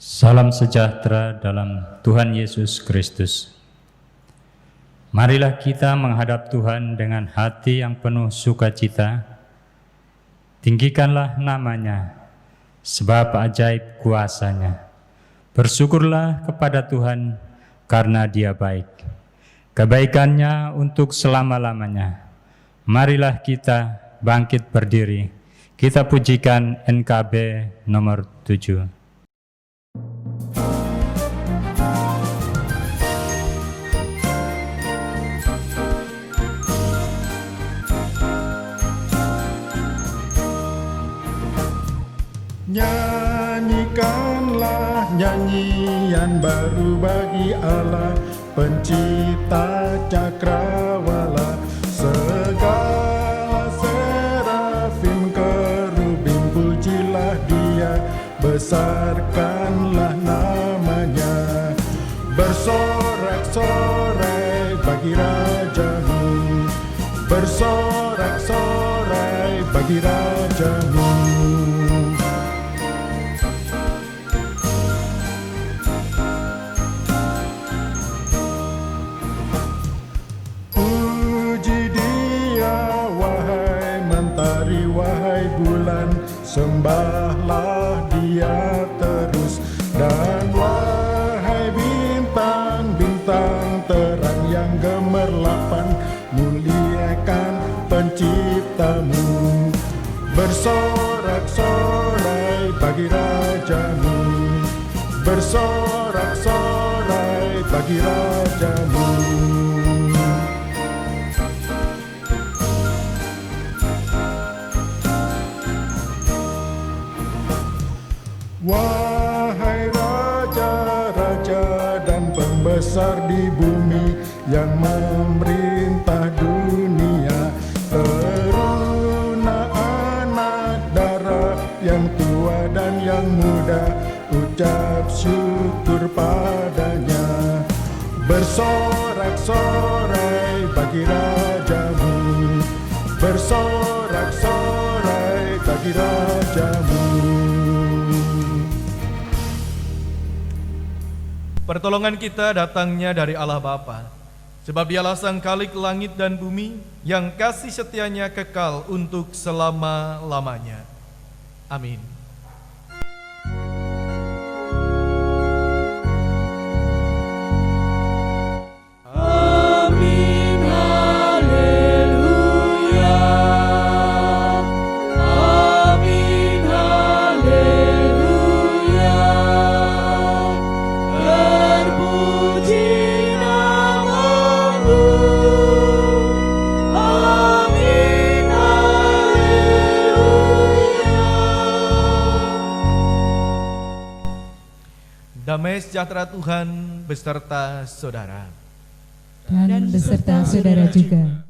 Salam sejahtera dalam Tuhan Yesus Kristus. Marilah kita menghadap Tuhan dengan hati yang penuh sukacita. Tinggikanlah namanya, sebab ajaib kuasa-Nya. Bersyukurlah kepada Tuhan karena Dia baik. Kebaikan-Nya untuk selama-lamanya. Marilah kita bangkit berdiri. Kita pujikan NKB nomor 7. Nyanyikanlah nyanyian baru bagi Allah, pencipta cakrawala. Segala serafim kerubim pujilah Dia, besarkanlah namanya. Bersorak-sorai bagi Raja-Mu, bersorak-sorai bagi Raja-Mu. Sembahlah Dia terus, dan wahai bintang-bintang terang yang gemerlapan, muliakan penciptamu. Bersorak-sorai bagi Raja-Mu, bersorak-sorai bagi Raja-Mu. Wahai raja-raja dan pembesar di bumi yang memerintah dunia, teruna anak dara yang tua dan yang muda, ucap syukur padanya. Bersorak-sorai bagi Raja-Mu, bersorak-sorai bagi Raja-Mu. Pertolongan kita datangnya dari Allah Bapa, sebab Dialah Sang Khalik langit dan bumi, yang kasih setianya kekal untuk selama-lamanya. Amin. Damai sejahtera Tuhan beserta saudara. Dan beserta saudara juga.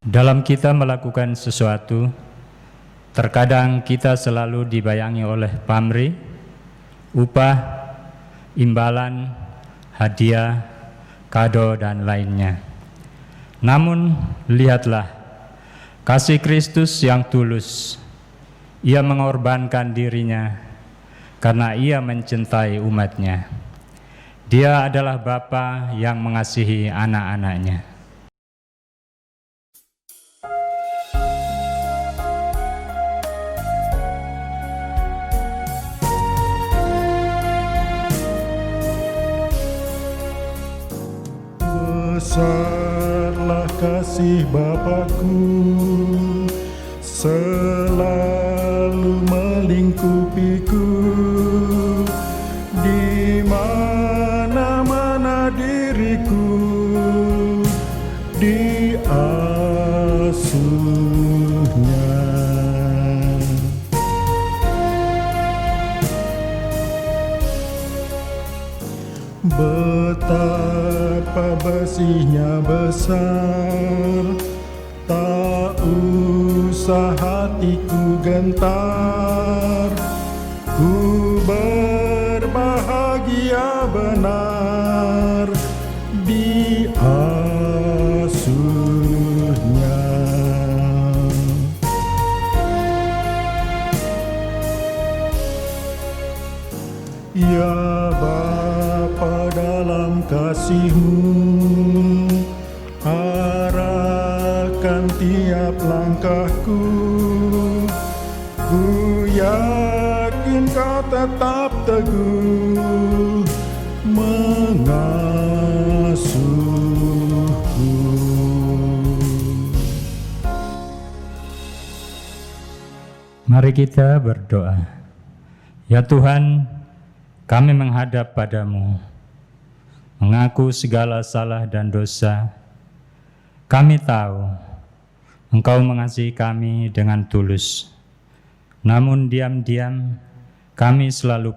Dalam kita melakukan sesuatu, terkadang kita selalu dibayangi oleh pamrih, upah, imbalan, hadiah, kado, dan lainnya. Namun, lihatlah kasih Kristus yang tulus. Ia mengorbankan dirinya karena Ia mencintai umat-Nya. Dia adalah Bapa yang mengasihi anak-anak-Nya. Besarlah kasih Bapa-Ku, selalu melingkupiku. Di mana-mana diriku diasuhnya. Betapa bersihnya besar, tak usah hatiku gentar. Ku berbahagia benar diasuhnya. Ya setiap langkahku. Ku yakin kau tetap teguh mengasuhku. Mari kita berdoa. Ya Tuhan, kami menghadap padamu, mengaku segala salah dan dosa. Kami tahu Engkau mengasihi kami dengan tulus. Namun diam-diam kami selalu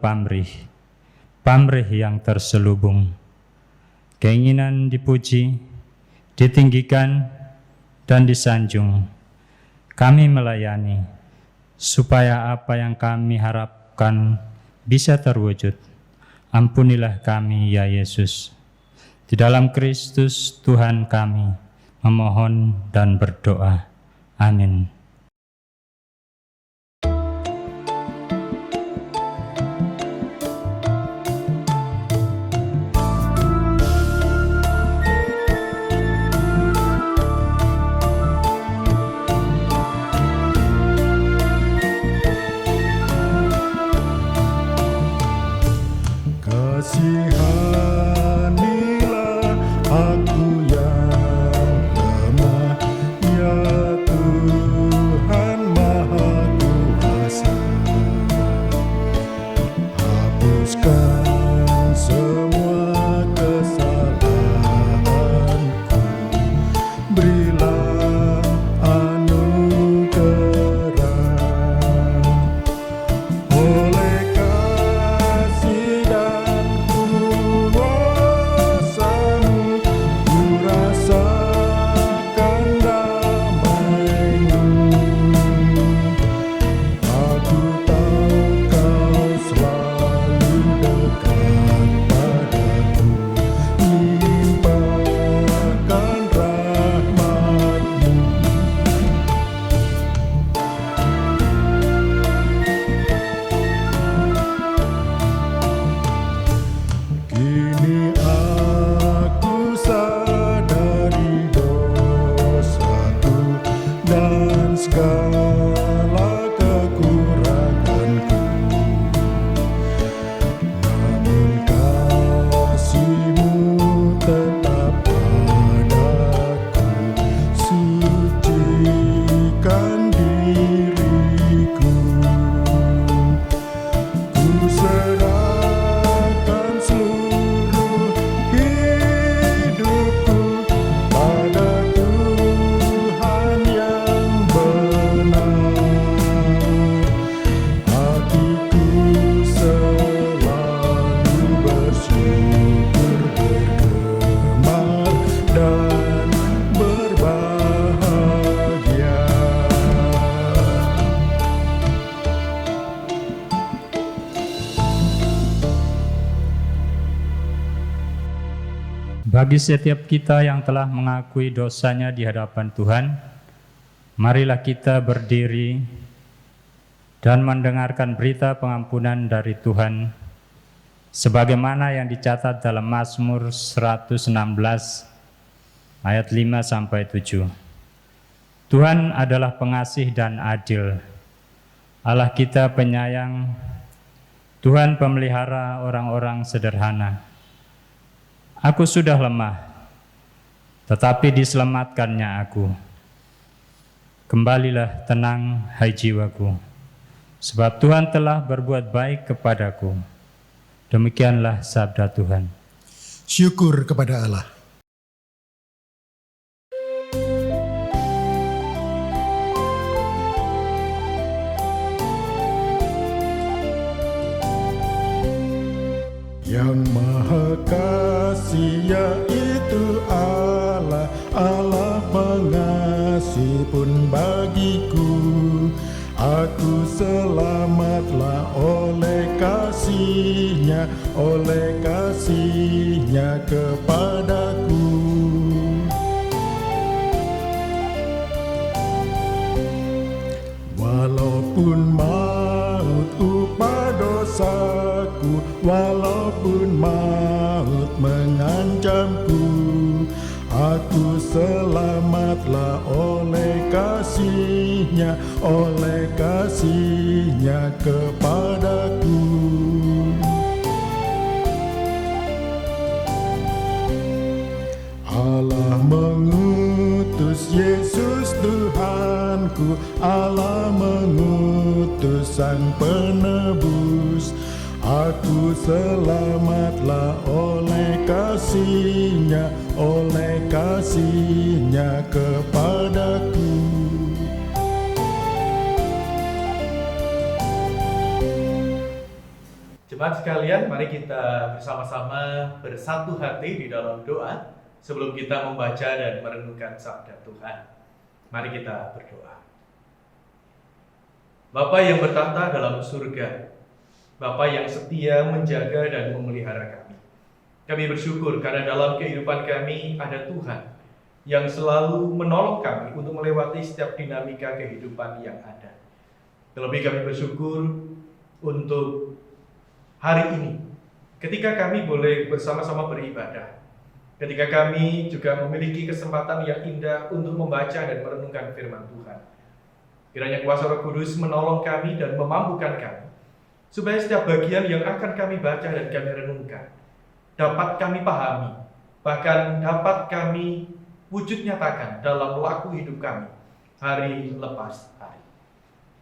pamrih yang terselubung. Keinginan dipuji, ditinggikan, dan disanjung. Kami melayani, supaya apa yang kami harapkan bisa terwujud. Ampunilah kami ya Yesus. Di dalam Kristus Tuhan kami memohon dan berdoa. Amin. Kasihanilah aku yang lemah, ya Tuhan Maha Kuasa. Hapuskan semua kesalahanku, berilah anugerah. Oleh kasih dan kuasa-Mu, ku rasakan damai-Mu. Aku tahu Kau selalu dekat padaku, limpahkan rahmat-Mu. Kini aku sadari dosaku dan segala kekuranganku. Namun kasih-Mu tetap padaku, sucikan diriku. Ku serahkan seluruh hidupku pada Tuhan yang benar. Hatiku selalu bersyukur, bergemar dan berbahagia. Bagi setiap kita yang telah mengakui dosanya di hadapan Tuhan, marilah kita berdiri dan mendengarkan berita pengampunan dari Tuhan, sebagaimana yang dicatat dalam Mazmur 116 ayat 5-7. Tuhan adalah pengasih dan adil. Allah kita penyayang. Tuhan pemelihara orang-orang sederhana. Aku sudah lemah, tetapi diselamatkannya aku. Kembalilah tenang, hai jiwaku, sebab Tuhan telah berbuat baik kepadaku. Demikianlah sabda Tuhan. Syukur kepada Allah. Yang Maha Kasih yaitu Allah, Allah pengasih pun bagiku. Aku selamatlah oleh kasih-Nya, oleh kasih-Nya kepadaku. Walaupun maut upah dosaku, walaupun maut mengancamku, aku Aku selamatlah oleh kasih-Nya kepadaku. Allah mengutus Yesus Tuhanku, Allah mengutus Sang Penebus. Aku selamatlah oleh kasih-Nya kepadaku. Jemaat sekalian, mari kita bersama-sama bersatu hati di dalam doa sebelum kita membaca dan merenungkan sabda Tuhan. Mari kita berdoa. Bapa yang bertata dalam surga, Bapa yang setia menjaga dan memelihara kami. Kami bersyukur karena dalam kehidupan kami ada Tuhan yang selalu menolong kami untuk melewati setiap dinamika kehidupan yang ada. Terlebih kami bersyukur untuk hari ini, ketika kami boleh bersama-sama beribadah, ketika kami juga memiliki kesempatan yang indah untuk membaca dan merenungkan firman Tuhan. Kiranya kuasa Roh Kudus menolong kami dan memampukan kami, supaya setiap bagian yang akan kami baca dan kami renungkan dapat kami pahami, bahkan dapat kami wujud nyatakan dalam laku hidup kami hari lepas hari.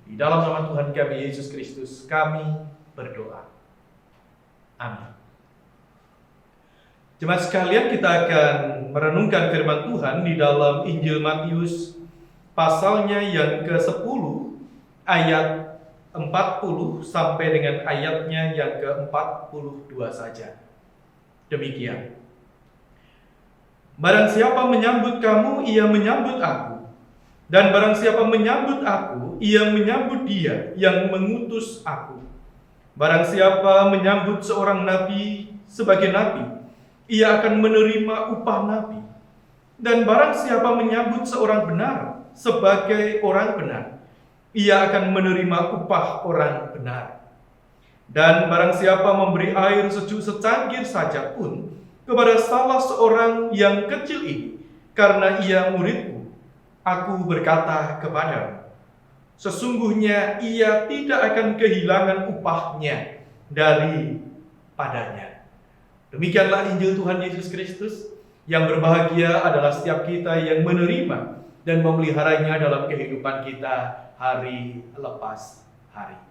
Di dalam nama Tuhan kami Yesus Kristus kami berdoa. Amin. Jemaat sekalian, kita akan merenungkan firman Tuhan di dalam Injil Matius pasalnya yang ke-10 ayat 40 sampai dengan ayatnya yang ke-42 saja. Demikian. Barang siapa menyambut kamu, ia menyambut aku. Dan barang siapa menyambut aku, ia menyambut Dia yang mengutus aku. Barang siapa menyambut seorang nabi sebagai nabi, ia akan menerima upah nabi. Dan barang siapa menyambut seorang benar sebagai orang benar, ia akan menerima upah orang benar. Dan barang siapa memberi air sejuk secangkir saja pun kepada salah seorang yang kecil ini, karena ia muridku, aku berkata kepadamu, sesungguhnya ia tidak akan kehilangan upahnya daripadanya. Demikianlah Injil Tuhan Yesus Kristus. Yang berbahagia adalah setiap kita yang menerima dan memeliharanya dalam kehidupan kita hari lepas hari.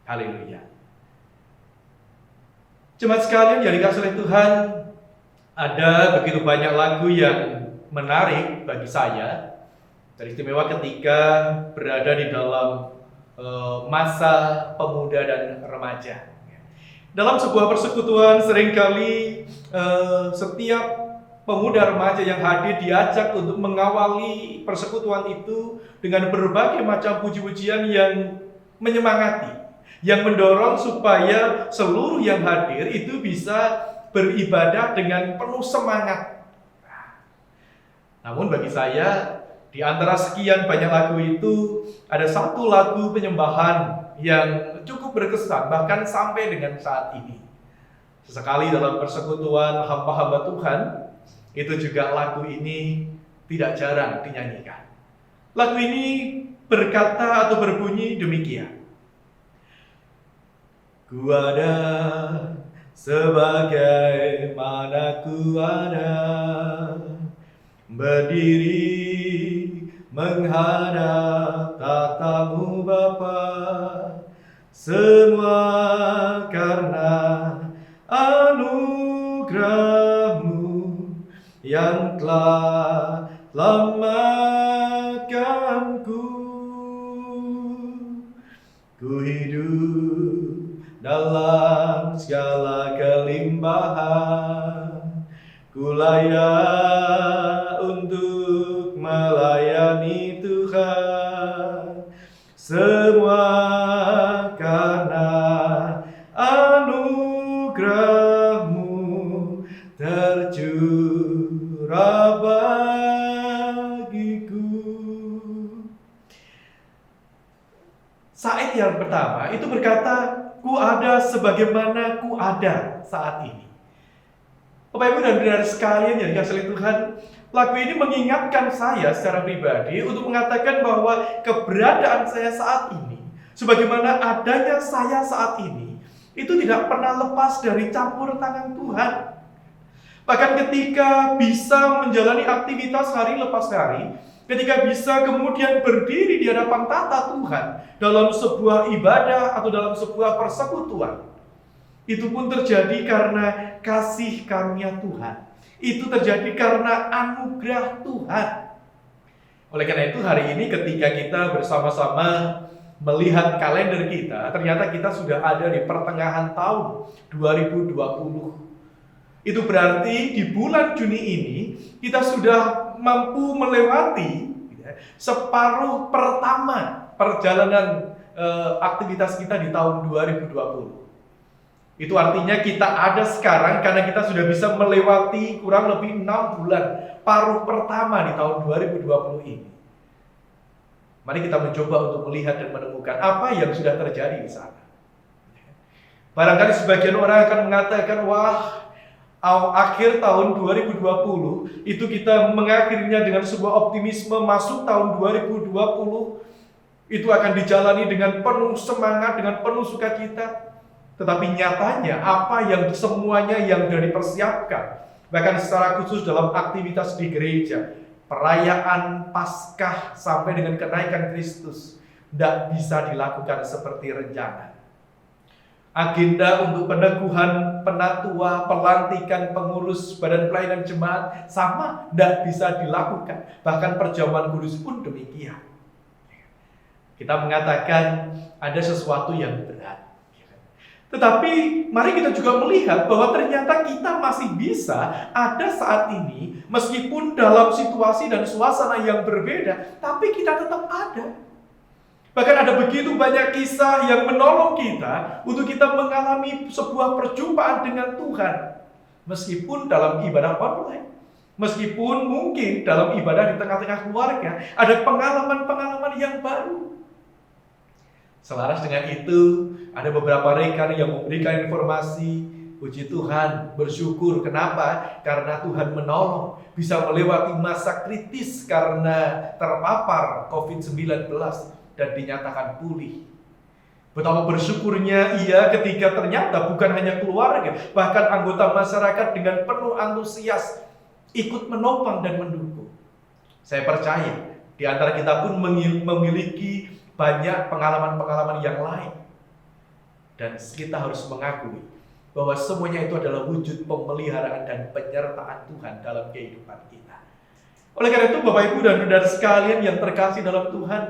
Haleluya. Jemaat sekalian yang dikasihi oleh Tuhan, ada begitu banyak lagu yang menarik bagi saya, teristimewa ketika berada di dalam masa pemuda dan remaja. Dalam sebuah persekutuan seringkali setiap pemuda remaja yang hadir diajak untuk mengawali persekutuan itu dengan berbagai macam puji-pujian yang menyemangati, yang mendorong supaya seluruh yang hadir itu bisa beribadah dengan penuh semangat. Namun bagi saya, di antara sekian banyak lagu itu, ada satu lagu penyembahan yang cukup berkesan, bahkan sampai dengan saat ini. Sesekali dalam persekutuan hamba-hamba Tuhan, itu juga lagu ini tidak jarang dinyanyikan. Lagu ini berkata atau berbunyi demikian. Ku ada sebagaimana ku ada, berdiri menghadap tatamu Bapa, semua karena anugerah-Mu yang telah selamatkanku. Ku hidup dalam segala kelimpahan, ku layak untuk melayani Tuhan, semua karena anugerah-Mu tercurah bagiku. Saat yang pertama itu berkata, ku ada sebagaimana ku ada saat ini. Bapak Ibu dan saudara sekalian yang dikasihi Tuhan, lagu ini mengingatkan saya secara pribadi untuk mengatakan bahwa keberadaan saya saat ini, sebagaimana adanya saya saat ini, itu tidak pernah lepas dari campur tangan Tuhan. Bahkan ketika bisa menjalani aktivitas hari lepas hari, ketika bisa kemudian berdiri di hadapan tata Tuhan dalam sebuah ibadah atau dalam sebuah persekutuan, itu pun terjadi karena kasih karunia Tuhan. Itu terjadi karena anugerah Tuhan. Oleh karena itu hari ini ketika kita bersama-sama melihat kalender kita, ternyata kita sudah ada di pertengahan tahun 2020. Itu berarti di bulan Juni ini kita sudah mampu melewati separuh pertama perjalanan aktivitas kita di tahun 2020. Itu artinya kita ada sekarang karena kita sudah bisa melewati kurang lebih 6 bulan paruh pertama di tahun 2020 ini. Mari kita mencoba untuk melihat dan menemukan apa yang sudah terjadi di sana. Barangkali sebagian orang akan mengatakan, wah, akhir tahun 2020 itu kita mengakhirinya dengan sebuah optimisme, masuk tahun 2020 itu akan dijalani dengan penuh semangat, dengan penuh sukacita. Tetapi nyatanya apa yang semuanya yang sudah dipersiapkan, bahkan secara khusus dalam aktivitas di gereja, perayaan Paskah sampai dengan kenaikan Kristus, tidak bisa dilakukan seperti rencana. Agenda untuk peneguhan penatua, pelantikan pengurus badan pelayanan jemaat sama tidak bisa dilakukan. Bahkan perjamuan kudus pun demikian. Kita mengatakan ada sesuatu yang berat. Tetapi mari kita juga melihat bahwa ternyata kita masih bisa ada saat ini, meskipun dalam situasi dan suasana yang berbeda, tapi kita tetap ada. Bahkan ada begitu banyak kisah yang menolong kita untuk kita mengalami sebuah perjumpaan dengan Tuhan. Meskipun dalam ibadah online, meskipun mungkin dalam ibadah di tengah-tengah keluarga, ada pengalaman-pengalaman yang baru. Selaras dengan itu, ada beberapa rekan yang memberikan informasi, puji Tuhan, bersyukur. Kenapa? Karena Tuhan menolong, bisa melewati masa kritis karena terpapar COVID-19 dan dinyatakan pulih. Betapa bersyukurnya ia ketika ternyata bukan hanya keluarga, bahkan anggota masyarakat dengan penuh antusias ikut menopang dan mendukung. Saya percaya di antara kita pun memiliki banyak pengalaman-pengalaman yang lain. Dan kita harus mengakui bahwa semuanya itu adalah wujud pemeliharaan dan penyertaan Tuhan dalam kehidupan kita. Oleh karena itu Bapak Ibu dan Saudara sekalian yang terkasih dalam Tuhan,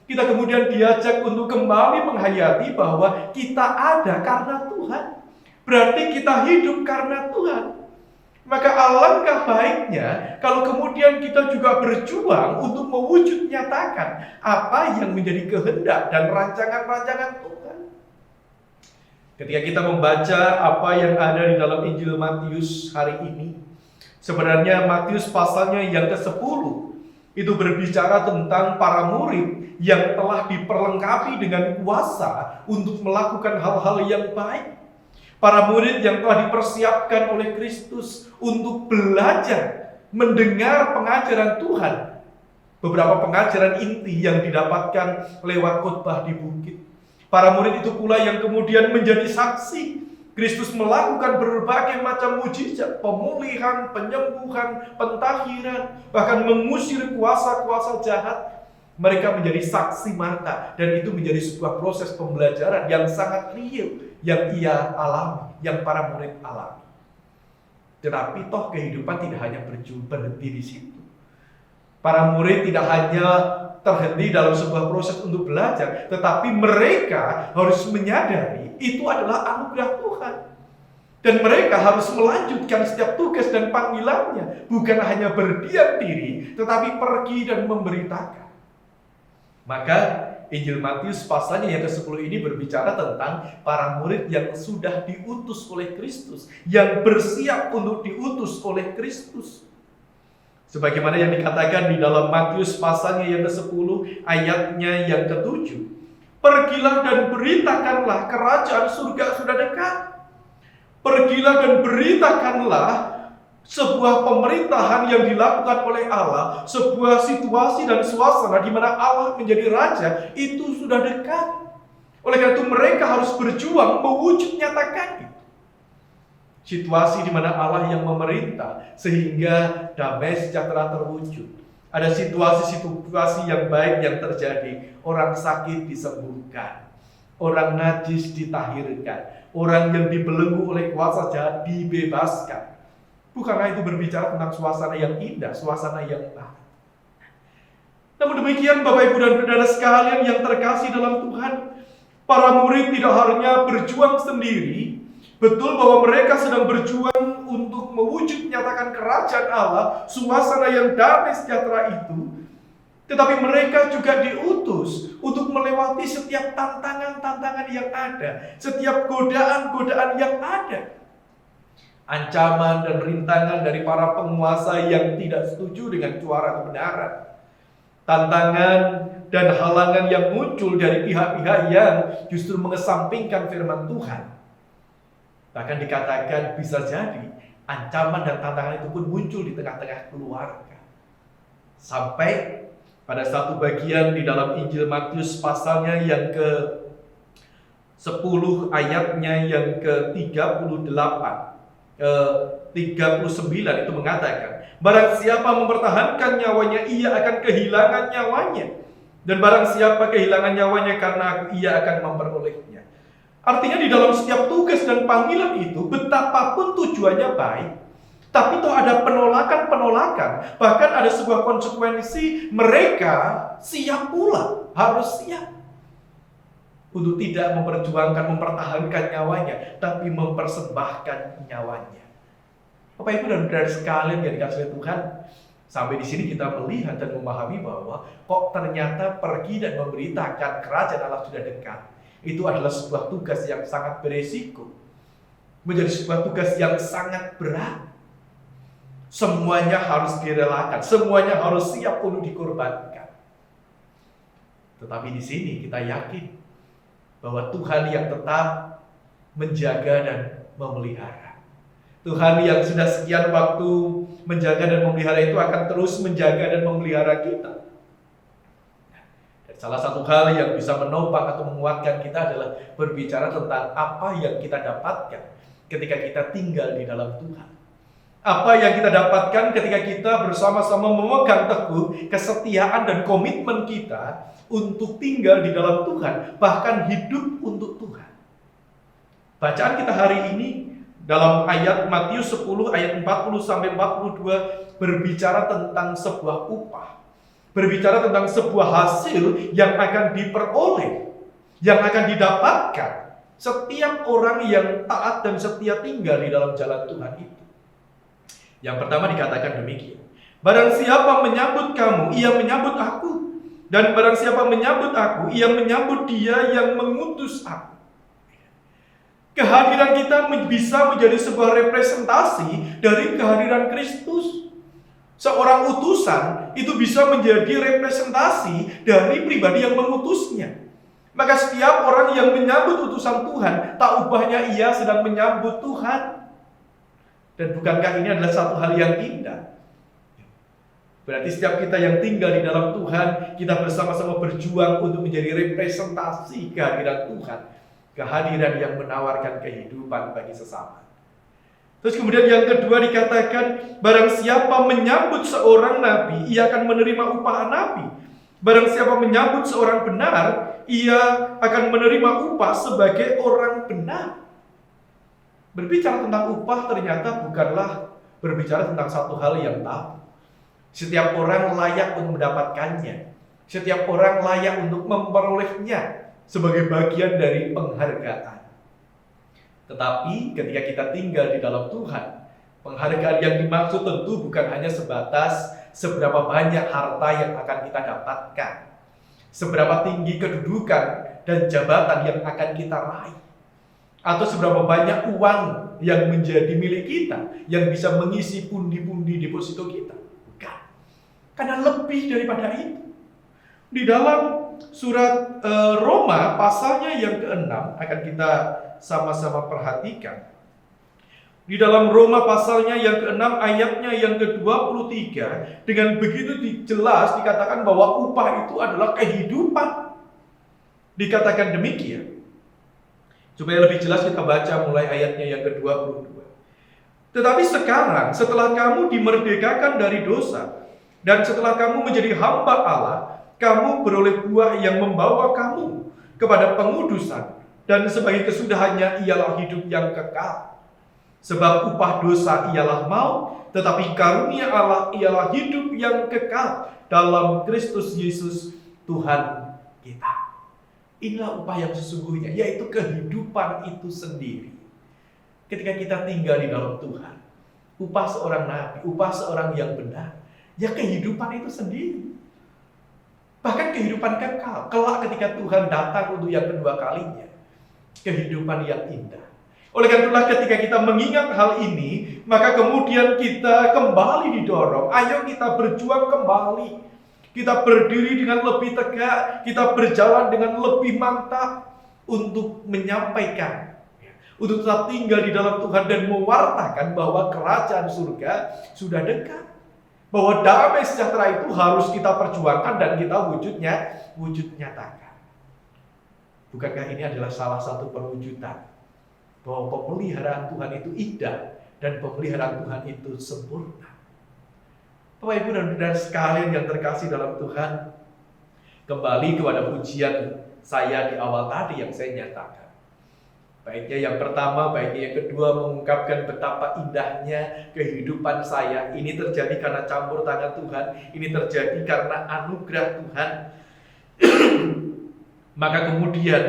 kita kemudian diajak untuk kembali menghayati bahwa kita ada karena Tuhan. Berarti kita hidup karena Tuhan. Maka alangkah baiknya kalau kemudian kita juga berjuang untuk mewujud nyatakan apa yang menjadi kehendak dan rancangan-rancangan Tuhan. Ketika kita membaca apa yang ada di dalam Injil Matius hari ini, sebenarnya Matius pasalnya yang ke-10 itu berbicara tentang para murid yang telah diperlengkapi dengan kuasa untuk melakukan hal-hal yang baik. Para murid yang telah dipersiapkan oleh Kristus untuk belajar mendengar pengajaran Tuhan. Beberapa pengajaran inti yang didapatkan lewat khotbah di bukit. Para murid itu pula yang kemudian menjadi saksi. Kristus melakukan berbagai macam mujizat, pemulihan, penyembuhan, pentahiran, bahkan mengusir kuasa-kuasa jahat. Mereka menjadi saksi mata, dan itu menjadi sebuah proses pembelajaran yang sangat real yang ia alami, yang para murid alami. Tetapi toh kehidupan tidak hanya berhenti di situ. Para murid tidak hanya terhenti dalam sebuah proses untuk belajar, tetapi mereka harus menyadari itu adalah anugerah Tuhan. Dan mereka harus melanjutkan setiap tugas dan panggilannya, bukan hanya berdiam diri, tetapi pergi dan memberitakan. Maka Injil Matius pasalnya yang ke-10 ini berbicara tentang para murid yang sudah diutus oleh Kristus, yang bersiap untuk diutus oleh Kristus. Sebagaimana yang dikatakan di dalam Matius pasalnya yang ke-10 ayatnya yang ke-7. Pergilah dan beritakanlah kerajaan surga sudah dekat. Pergilah dan beritakanlah sebuah pemerintahan yang dilakukan oleh Allah, sebuah situasi dan suasana di mana Allah menjadi raja, itu sudah dekat. Oleh karena itu mereka harus berjuang mewujud nyatakan itu. Situasi di mana Allah yang memerintah sehingga damai sejahtera terwujud. Ada situasi-situasi yang baik yang terjadi. Orang sakit disembuhkan, orang najis ditahirkan, orang yang dibelenggu oleh kuasa jahat dibebaskan. Bukankah itu berbicara tentang suasana yang indah, suasana yang baik? Namun demikian Bapak Ibu dan Saudara sekalian yang terkasih dalam Tuhan, para murid tidak hanya berjuang sendiri. Betul bahwa mereka sedang berjuang untuk mewujud nyatakan kerajaan Allah, suasana yang damai sejahtera itu. Tetapi mereka juga diutus untuk melewati setiap tantangan-tantangan yang ada, setiap godaan-godaan yang ada. Ancaman dan rintangan dari para penguasa yang tidak setuju dengan suara kebenaran. Tantangan dan halangan yang muncul dari pihak-pihak yang justru mengesampingkan firman Tuhan. Bahkan dikatakan bisa jadi ancaman dan tantangan itu pun muncul di tengah-tengah keluarga. Sampai pada satu bagian di dalam Injil Matius pasalnya yang ke-10 ayatnya yang ke-38, 39 itu mengatakan, barang siapa mempertahankan nyawanya, ia akan kehilangan nyawanya. Dan barang siapa kehilangan nyawanya karena aku, ia akan memperolehnya. Artinya di dalam setiap tugas dan panggilan itu, betapapun tujuannya baik, tapi toh ada penolakan-penolakan. Bahkan ada sebuah konsekuensi, mereka siap pula, harus siap. Untuk tidak memperjuangkan, mempertahankan nyawanya, tapi mempersembahkan nyawanya. Bapak Ibu dan Saudara sekalian yang dikasihi Tuhan, sampai di sini kita melihat dan memahami bahwa kok ternyata pergi dan memberitakan kerajaan Allah sudah dekat. Itu adalah sebuah tugas yang sangat beresiko. Menjadi sebuah tugas yang sangat berat. Semuanya harus direlakan, semuanya harus siap untuk dikorbankan. Tetapi di sini kita yakin bahwa Tuhan yang tetap menjaga dan memelihara. Tuhan yang sudah sekian waktu menjaga dan memelihara itu akan terus menjaga dan memelihara kita. Salah satu hal yang bisa menopang atau menguatkan kita adalah berbicara tentang apa yang kita dapatkan ketika kita tinggal di dalam Tuhan. Apa yang kita dapatkan ketika kita bersama-sama memegang teguh kesetiaan dan komitmen kita untuk tinggal di dalam Tuhan, bahkan hidup untuk Tuhan. Bacaan kita hari ini dalam ayat Matius 10 ayat 40 sampai 42 berbicara tentang sebuah upah. Berbicara tentang sebuah hasil yang akan diperoleh, yang akan didapatkan setiap orang yang taat dan setia tinggal di dalam jalan Tuhan itu. Yang pertama dikatakan demikian, barang siapa menyambut kamu, ia menyambut aku. Dan barang siapa menyambut aku, ia menyambut dia yang mengutus aku. Kehadiran kita bisa menjadi sebuah representasi dari kehadiran Kristus. Seorang utusan itu bisa menjadi representasi dari pribadi yang mengutusnya. Maka setiap orang yang menyambut utusan Tuhan, tak ubahnya ia sedang menyambut Tuhan. Dan bukankah ini adalah satu hal yang indah? Berarti setiap kita yang tinggal di dalam Tuhan, kita bersama-sama berjuang untuk menjadi representasi kehadiran Tuhan. Kehadiran yang menawarkan kehidupan bagi sesama. Terus kemudian yang kedua dikatakan, barang siapa menyambut seorang nabi, ia akan menerima upah nabi. Barang siapa menyambut seorang benar, ia akan menerima upah sebagai orang benar. Berbicara tentang upah ternyata bukanlah berbicara tentang satu hal yang tabu. Setiap orang layak untuk mendapatkannya. Setiap orang layak untuk memperolehnya sebagai bagian dari penghargaan. Tetapi ketika kita tinggal di dalam Tuhan, penghargaan yang dimaksud tentu bukan hanya sebatas seberapa banyak harta yang akan kita dapatkan, seberapa tinggi kedudukan dan jabatan yang akan kita raih, atau seberapa banyak uang yang menjadi milik kita, yang bisa mengisi pundi-pundi deposito kita. Bukan. Karena lebih daripada itu. Di dalam surat Roma pasalnya yang ke-6 akan kita sama-sama perhatikan. Di dalam Roma pasalnya yang ke-6 ayatnya yang ke-23, dengan begitu jelas dikatakan bahwa upah itu adalah kehidupan. Dikatakan demikian. Supaya lebih jelas kita baca mulai ayatnya yang ke-22. Tetapi sekarang setelah kamu dimerdekakan dari dosa, dan setelah kamu menjadi hamba Allah, kamu beroleh buah yang membawa kamu kepada pengudusan, dan sebagai kesudahannya ialah hidup yang kekal. Sebab upah dosa ialah maut, tetapi karunia Allah ialah hidup yang kekal dalam Kristus Yesus Tuhan kita. Inilah upah yang sesungguhnya, yaitu kehidupan itu sendiri. Ketika kita tinggal di dalam Tuhan, upah seorang nabi, upah seorang yang benar, ya kehidupan itu sendiri. Bahkan kehidupan kekal, kelak ketika Tuhan datang untuk yang kedua kalinya, kehidupan yang indah. Oleh karena itulah ketika kita mengingat hal ini, maka kemudian kita kembali didorong, ayo kita berjuang kembali. Kita berdiri dengan lebih tegak, kita berjalan dengan lebih mantap untuk menyampaikan, untuk tetap tinggal di dalam Tuhan dan mewartakan bahwa kerajaan surga sudah dekat. Bahwa damai sejahtera itu harus kita perjuangkan dan kita wujud nyatakan. Bukankah ini adalah salah satu perwujudan bahwa pemeliharaan Tuhan itu indah dan pemeliharaan Tuhan itu sempurna. Bapak Ibu dan Saudara sekalian yang terkasih dalam Tuhan, kembali kepada pujian saya di awal tadi yang saya nyatakan. Baiknya yang pertama, baiknya yang kedua, mengungkapkan betapa indahnya kehidupan saya. Ini terjadi karena campur tangan Tuhan, ini terjadi karena anugerah Tuhan. Maka kemudian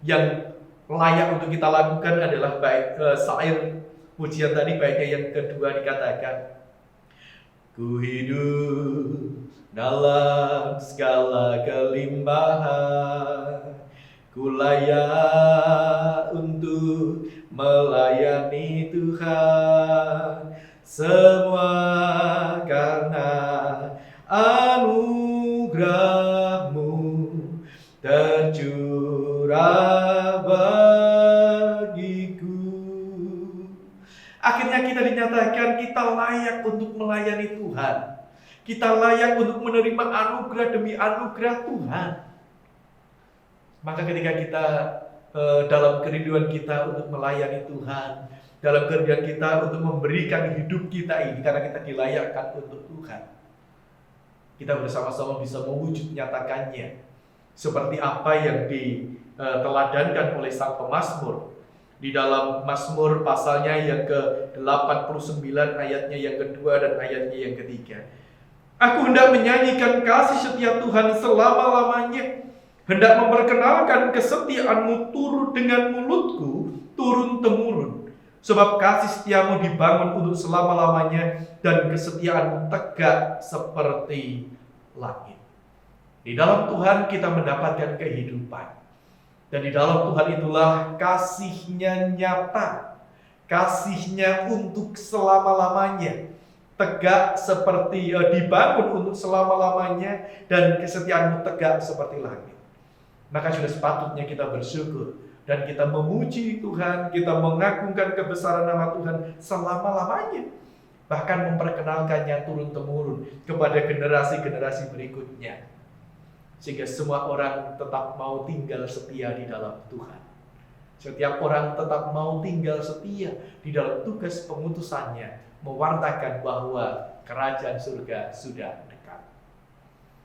yang layak untuk kita lakukan adalah syair pujian tadi, baiknya yang kedua dikatakan, ku hidup dalam segala kelimpahan, ku layak untuk melayani Tuhan, semua karena anugerah-Mu tercurah bagiku. Akhirnya kita dinyatakan kita layak untuk melayani Tuhan. Kita layak untuk menerima anugerah demi anugerah Tuhan. Maka ketika kita dalam kerinduan kita untuk melayani Tuhan, dalam kerinduan kita untuk memberikan hidup kita ini karena kita dilayakkan untuk Tuhan, kita bersama-sama bisa mewujud nyatakannya. Seperti apa yang diteladankan oleh sang pemazmur di dalam Mazmur pasalnya yang ke-89 ayatnya yang kedua dan ayatnya yang ketiga. Aku hendak menyanyikan kasih setia Tuhan selama-lamanya, hendak memperkenalkan kesetiaan-Mu turun dengan mulutku turun-temurun. Sebab kasih setiamu dibangun untuk selama-lamanya dan kesetiaanmu tegak seperti langit. Di dalam Tuhan kita mendapatkan kehidupan. Dan di dalam Tuhan itulah kasih-Nya nyata. Kasih-Nya untuk selama-lamanya. Tegak seperti dibangun untuk selama-lamanya dan kesetiaanmu tegak seperti langit. Maka sudah sepatutnya kita bersyukur dan kita memuji Tuhan, kita mengagungkan kebesaran nama Tuhan selama-lamanya. Bahkan memperkenalkannya turun-temurun kepada generasi-generasi berikutnya. Sehingga semua orang tetap mau tinggal setia di dalam Tuhan. Setiap orang tetap mau tinggal setia di dalam tugas pengutusannya, mewartakan bahwa kerajaan surga sudah dekat.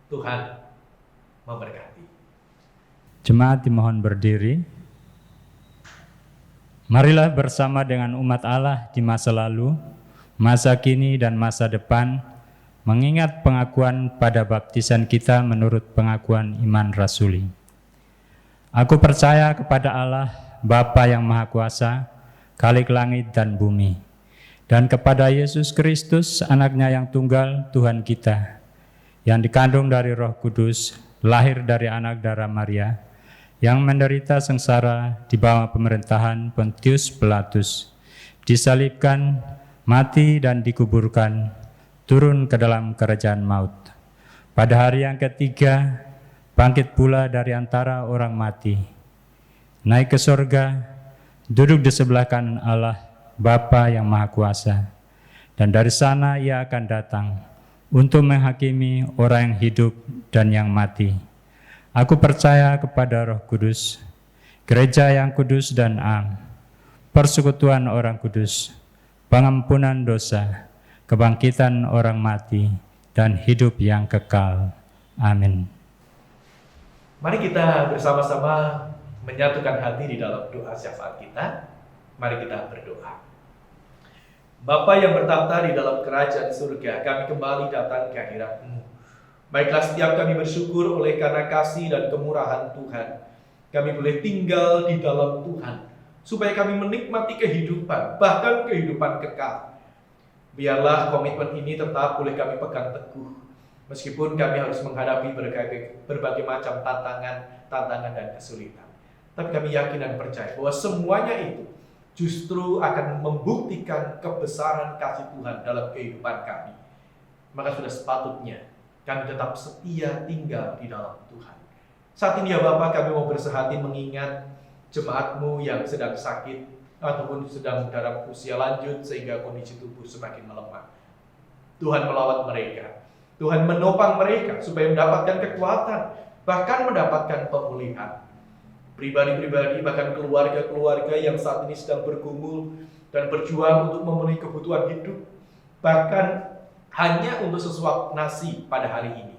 Tuhan memberkati. Jemaat dimohon berdiri. Marilah bersama dengan umat Allah di masa lalu, masa kini dan masa depan, mengingat pengakuan pada baptisan kita menurut pengakuan iman rasuli. Aku percaya kepada Allah, Bapa yang Maha Kuasa, Khalik langit dan bumi, dan kepada Yesus Kristus, Anak-Nya yang tunggal, Tuhan kita, yang dikandung dari Roh Kudus, lahir dari anak darah Maria, yang menderita sengsara di bawah pemerintahan Pontius Pilatus, disalibkan, mati dan dikuburkan, turun ke dalam kerajaan maut. Pada hari yang ketiga, bangkit pula dari antara orang mati, naik ke surga, duduk di sebelah kanan Allah Bapa yang Maha Kuasa, dan dari sana Ia akan datang untuk menghakimi orang yang hidup dan yang mati. Aku percaya kepada Roh Kudus, gereja yang kudus dan am, persekutuan orang kudus, pengampunan dosa, kebangkitan orang mati, dan hidup yang kekal. Amin. Mari kita bersama-sama menyatukan hati di dalam doa syafaat kita. Mari kita berdoa. Bapa yang bertahta di dalam kerajaan surga, kami kembali datang ke hadirat-Mu. Baiklah, setiap kami bersyukur oleh karena kasih dan kemurahan Tuhan. Kami boleh tinggal di dalam Tuhan, supaya kami menikmati kehidupan, bahkan kehidupan kekal. Biarlah komitmen ini tetap boleh kami pegang teguh, meskipun kami harus menghadapi berbagai macam tantangan dan kesulitan. Tapi kami yakin dan percaya bahwa semuanya itu justru akan membuktikan kebesaran kasih Tuhan dalam kehidupan kami. Maka sudah sepatutnya kami tetap setia tinggal di dalam Tuhan. Saat ini ya Bapa, kami mau bersehati mengingat jemaat-Mu yang sedang sakit ataupun sedang dalam usia lanjut sehingga kondisi tubuh semakin melemah. Tuhan melawat mereka, Tuhan menopang mereka supaya mendapatkan kekuatan, bahkan mendapatkan pemulihan. Pribadi-pribadi, bahkan keluarga-keluarga yang saat ini sedang bergumul dan berjuang untuk memenuhi kebutuhan hidup, bahkan hanya untuk sesuap nasi pada hari ini.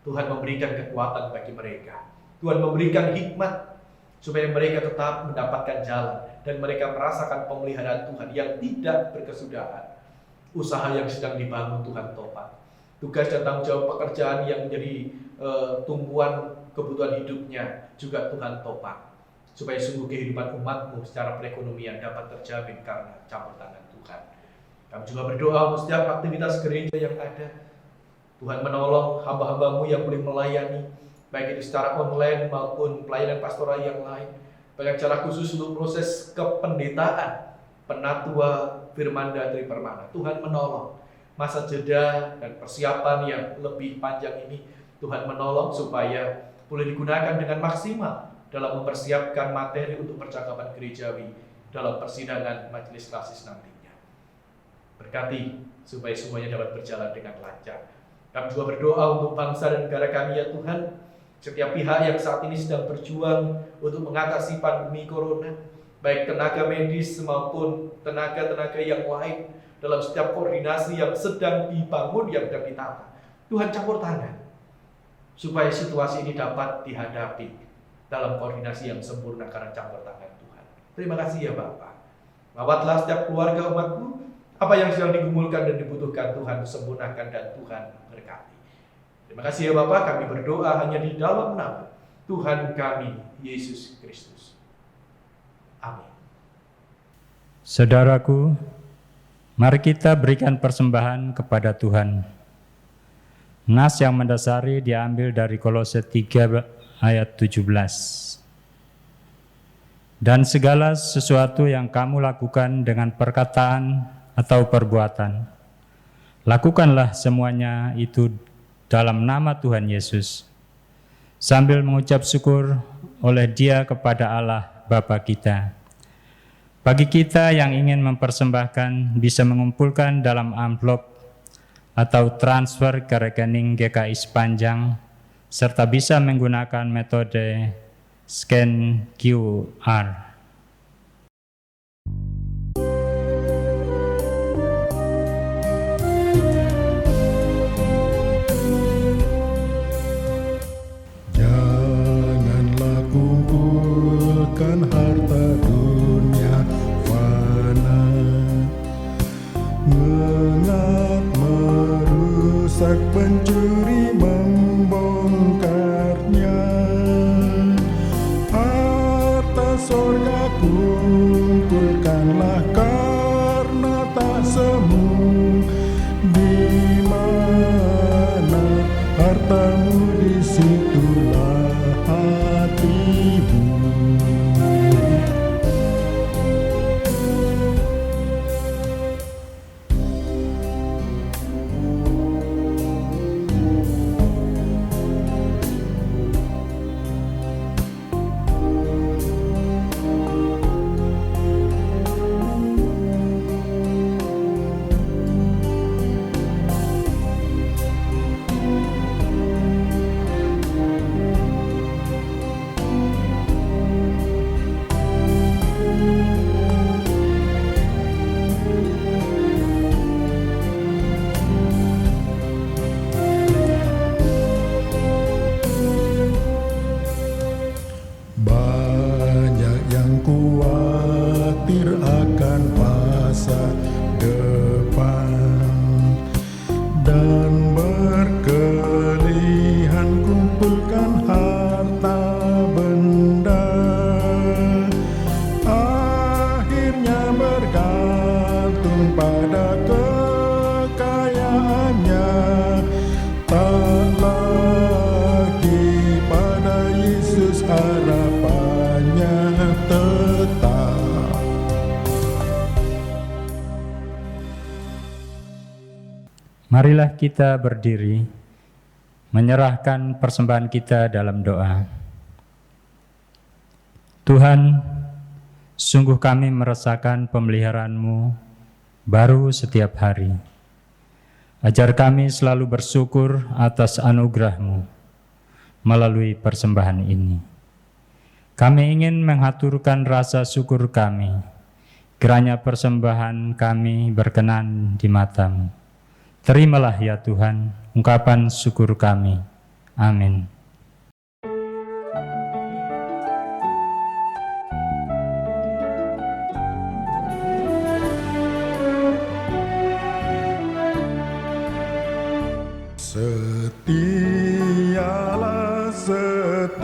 Tuhan memberikan kekuatan bagi mereka. Tuhan memberikan hikmat supaya mereka tetap mendapatkan jalan dan mereka merasakan pemeliharaan Tuhan yang tidak berkesudahan. Usaha yang sedang dibangun Tuhan topan. Tugas dan tanggung jawab pekerjaan yang menjadi tumpuan kebutuhan hidupnya juga Tuhan topang, supaya sungguh kehidupan umat-Mu secara perekonomian dapat terjamin karena campur tangan Tuhan. Kami juga berdoa untuk setiap aktivitas gereja yang ada. Tuhan menolong hamba-hamba-Mu yang boleh melayani, baik itu secara online maupun pelayanan pastoral yang lain. Bagi cara khusus untuk proses kependetaan, Penatua Firmanda Tri Permana. Tuhan menolong masa jeda dan persiapan yang lebih panjang ini. Tuhan menolong supaya boleh digunakan dengan maksimal dalam mempersiapkan materi untuk percakapan gerejawi dalam persidangan majelis klasis nantinya. Berkati supaya semuanya dapat berjalan dengan lancar. Kami juga berdoa untuk bangsa dan negara kami ya Tuhan. Setiap pihak yang saat ini sedang berjuang untuk mengatasi pandemi corona, baik tenaga medis maupun tenaga-tenaga yang lain, dalam setiap koordinasi yang sedang dibangun, yang sedang ditata. Tuhan campur tangan, supaya situasi ini dapat dihadapi dalam koordinasi yang sempurna karena campur tangan Tuhan. Terima kasih ya Bapa. Rawatlah setiap keluarga umat-Mu, apa yang sedang digumulkan dan dibutuhkan Tuhan sempurnakan dan Tuhan berkati. Terima kasih ya Bapa, kami berdoa hanya di dalam nama Tuhan kami, Yesus Kristus. Amin. Saudaraku, mari kita berikan persembahan kepada Tuhan. Nas yang mendasari diambil dari Kolose 3 ayat 17. Dan segala sesuatu yang kamu lakukan dengan perkataan atau perbuatan, lakukanlah semuanya itu dalam nama Tuhan Yesus, sambil mengucap syukur oleh Dia kepada Allah Bapa kita. Bagi kita yang ingin mempersembahkan, bisa mengumpulkan dalam amplop atau transfer ke rekening GKI sepanjang, serta bisa menggunakan metode scan QR. Janganlah kumpulkan harta dunia fana, merusak, pencuri membongkarnya. Harta sorga kumpulkanlah, karena tak semu. Di mana hartamu, disitulah hatimu. Marilah kita berdiri, menyerahkan persembahan kita dalam doa. Tuhan, sungguh kami merasakan pemeliharaan-Mu baru setiap hari. Ajar kami selalu bersyukur atas anugerah-Mu melalui persembahan ini. Kami ingin menghaturkan rasa syukur kami, kiranya persembahan kami berkenan di mata-Mu. Terimalah ya Tuhan ungkapan syukur kami. Amin. Setialah, setialah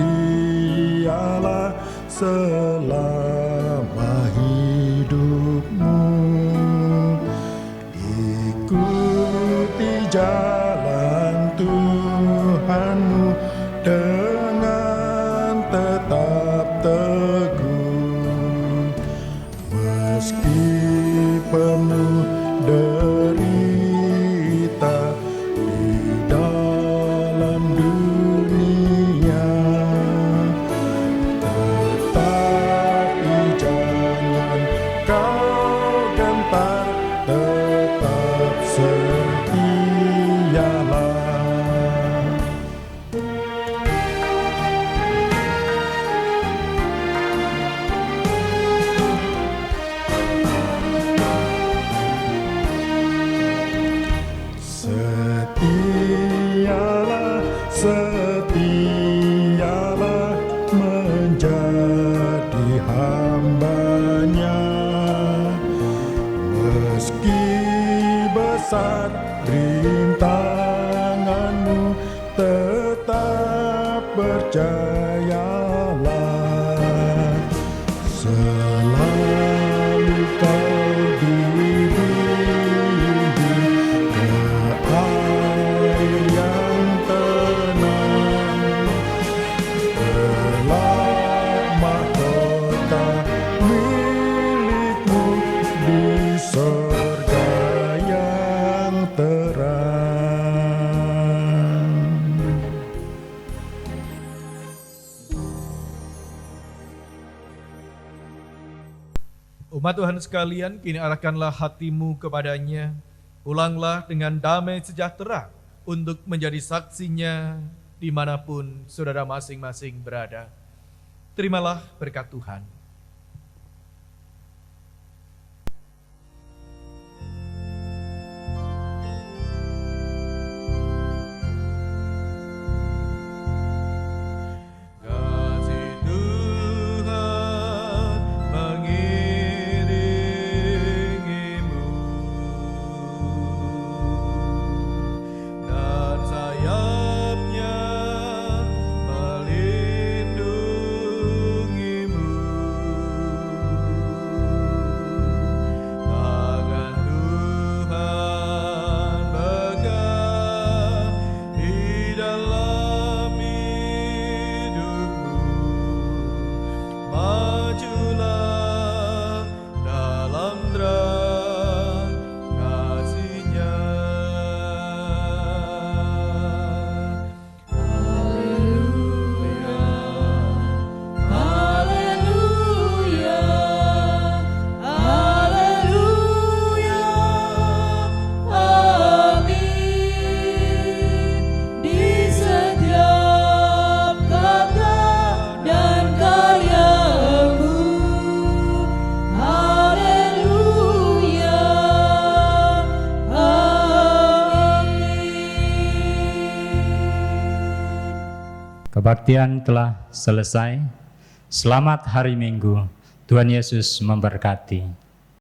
selama hidupmu. Ikuti jalan Tuhanmu dengan tetap teguh. Meski penuh derita di dalam dunia, tetapi jangan kau gentar, tetap setialah. Setialah, setialah menjadi hamba-Nya. Meski besar rintanganmu, tetap percayalah. Selalu kau dibimbing ke air yang tenang. Kelak mahkota milikmu di surga yang terang. Umat Tuhan sekalian, kini arahkanlah hatimu kepadanya. Pulanglah dengan damai sejahtera untuk menjadi saksinya dimanapun saudara masing-masing berada. Terimalah berkat Tuhan. Kasih Tuhan mengiringimu dan sayapnya melindungimu. Tangan Tuhan pegang di dalam hidupmu. Majulah dalam terang kasih-Nya. Haleluya, haleluya, haleluya, amin. Di setiap kata dan karyamu, haleluya, amin. Kebaktian telah selesai. Selamat hari Minggu. Tuhan Yesus memberkati.